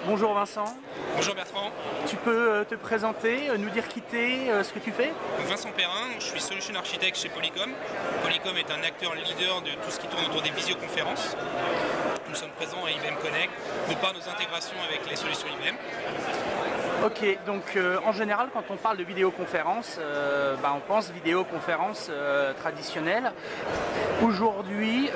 Bonjour Vincent. Bonjour Bertrand. Tu peux te présenter, nous dire qui t'es, ce que tu fais? Vincent Perrin, je suis Solution Architect chez Polycom. Polycom est un acteur leader de tout ce qui tourne autour des visioconférences. Nous sommes présents à IBM Connect de par nos intégrations avec les solutions IBM. Ok, donc en général quand on parle de vidéoconférence, on pense vidéoconférence traditionnelle. Aujourd'hui,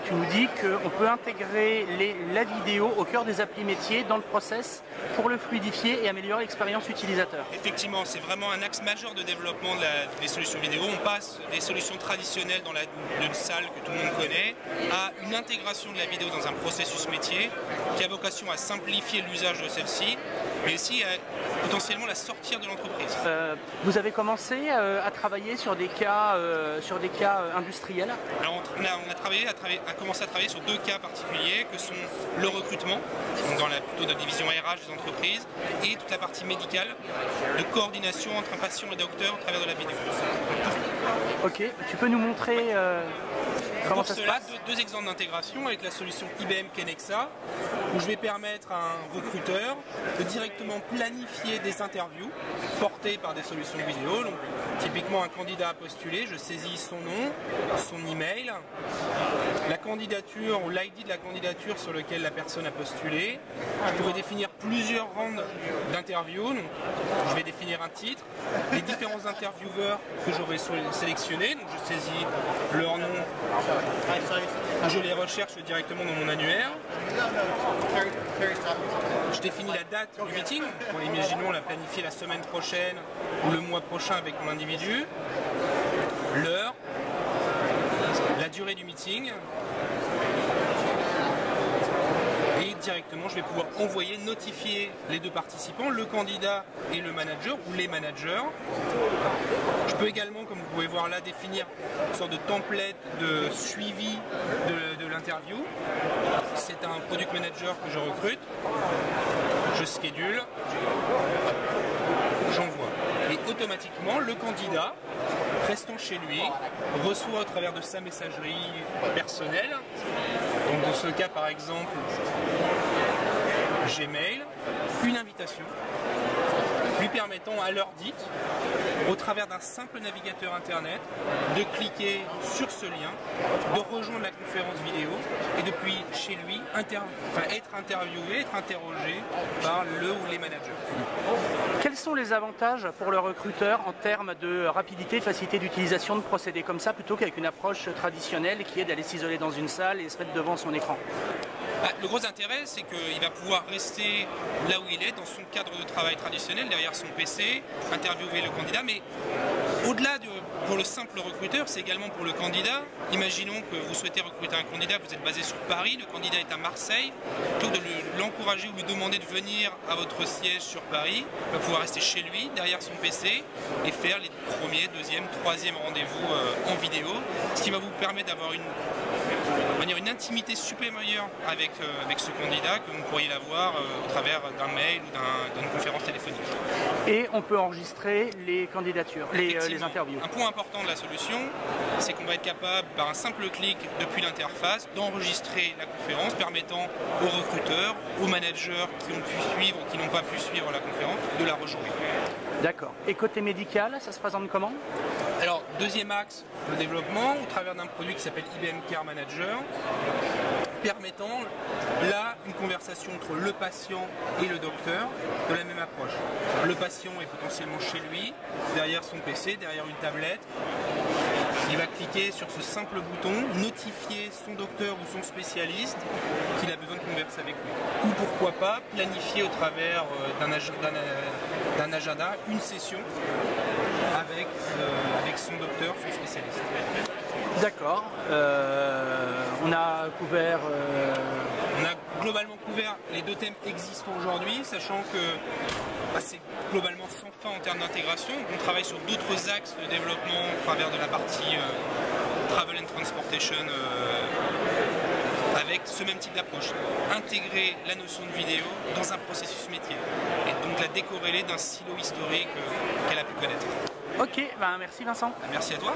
tu nous dis qu'on peut intégrer la vidéo au cœur des applis métiers dans le process pour le fluidifier et améliorer l'expérience utilisateur. Effectivement, c'est vraiment un axe majeur de développement des solutions vidéo. On passe des solutions traditionnelles dans une salle que tout le monde connaît à une intégration de la vidéo dans un processus métier qui a vocation à simplifier l'usage de celle-ci, mais aussi à potentiellement la sortir de l'entreprise. Vous avez commencé à travailler sur des cas industriels? Alors on a commencé à travailler sur deux cas particuliers que sont le recrutement, donc plutôt dans la division RH des entreprises, et toute la partie médicale de coordination entre un patient et docteur au travers de la vidéo. Ok, tu peux nous montrer comment ça se passe? Deux exemples d'intégration avec la solution IBM Kenexa, où je vais permettre à un recruteur de directement planifier des interviews portées par des solutions vidéo. Donc, typiquement, un candidat a postulé, je saisis son nom, son email, la candidature ou l'ID de la candidature sur lequel la personne a postulé. Je pourrais définir plusieurs rounds d'interviews. Je vais définir un titre, les différents intervieweurs que j'aurais sélectionnés. Donc, je saisis leur nom. Je les recherche directement dans mon annuaire. Je définis la date du meeting. Bon, imaginons la planifier la semaine prochaine ou le mois prochain avec mon individu. L'heure, la durée du meeting. Et directement, je vais pouvoir envoyer, notifier les deux participants, le candidat et le manager ou les managers. Je peux également, comme vous pouvez voir là, définir une sorte de template de suivi de l'interview. C'est un product manager que je recrute. Je schedule, j'envoie. Et automatiquement, le candidat, restant chez lui, reçoit au travers de sa messagerie personnelle, donc dans ce cas par exemple Gmail, une invitation lui permettant à l'heure dite, au travers d'un simple navigateur internet, de cliquer sur ce lien, de rejoindre la conférence vidéo et depuis chez lui être interviewé, être interrogé par le ou les managers. Quels sont les avantages pour le recruteur en termes de rapidité et facilité d'utilisation de procédés comme ça plutôt qu'avec une approche traditionnelle qui est d'aller s'isoler dans une salle et se mettre devant son écran? Le gros intérêt, c'est qu'il va pouvoir rester là où il est, dans son cadre de travail traditionnel, derrière son PC, interviewer le candidat, mais au-delà pour le simple recruteur, c'est également pour le candidat. Imaginons que vous souhaitez recruter un candidat, vous êtes basé sur Paris, le candidat est à Marseille, plutôt que de l'encourager ou lui demander de venir à votre siège sur Paris, il va pouvoir rester chez lui, derrière son PC, et faire les premiers, deuxième, troisième rendez-vous en vidéo, ce qui va vous permettre d'avoir une intimité supplémentaire avec ce candidat que vous pourriez l'avoir au travers d'un mail ou d'une conférence téléphonique. Et on peut enregistrer les candidatures, les interviews. Un point important de la solution, c'est qu'on va être capable, par un simple clic depuis l'interface, d'enregistrer la conférence, permettant aux recruteurs, aux managers qui ont pu suivre ou qui n'ont pas pu suivre la conférence, de la rejouer. D'accord. Et côté médical, ça se présente comment? Alors, deuxième axe de développement, au travers d'un produit qui s'appelle IBM Care Manager, permettant là une conversation entre le patient et le docteur de la même approche. Le patient est potentiellement chez lui, derrière son PC, derrière une tablette. Il va cliquer sur ce simple bouton, notifier son docteur ou son spécialiste qu'il a besoin de converser avec lui. Ou pourquoi pas planifier au travers d'un agenda une session avec son docteur, son spécialiste. D'accord. On a couvert... On a globalement couvert les deux thèmes existants aujourd'hui, sachant que c'est globalement sans fin en termes d'intégration. On travaille sur d'autres axes de développement au travers de la partie Travel and Transportation avec ce même type d'approche. Intégrer la notion de vidéo dans un processus métier et donc la décorréler d'un silo historique qu'elle a pu connaître. Ok, merci Vincent. Merci à toi.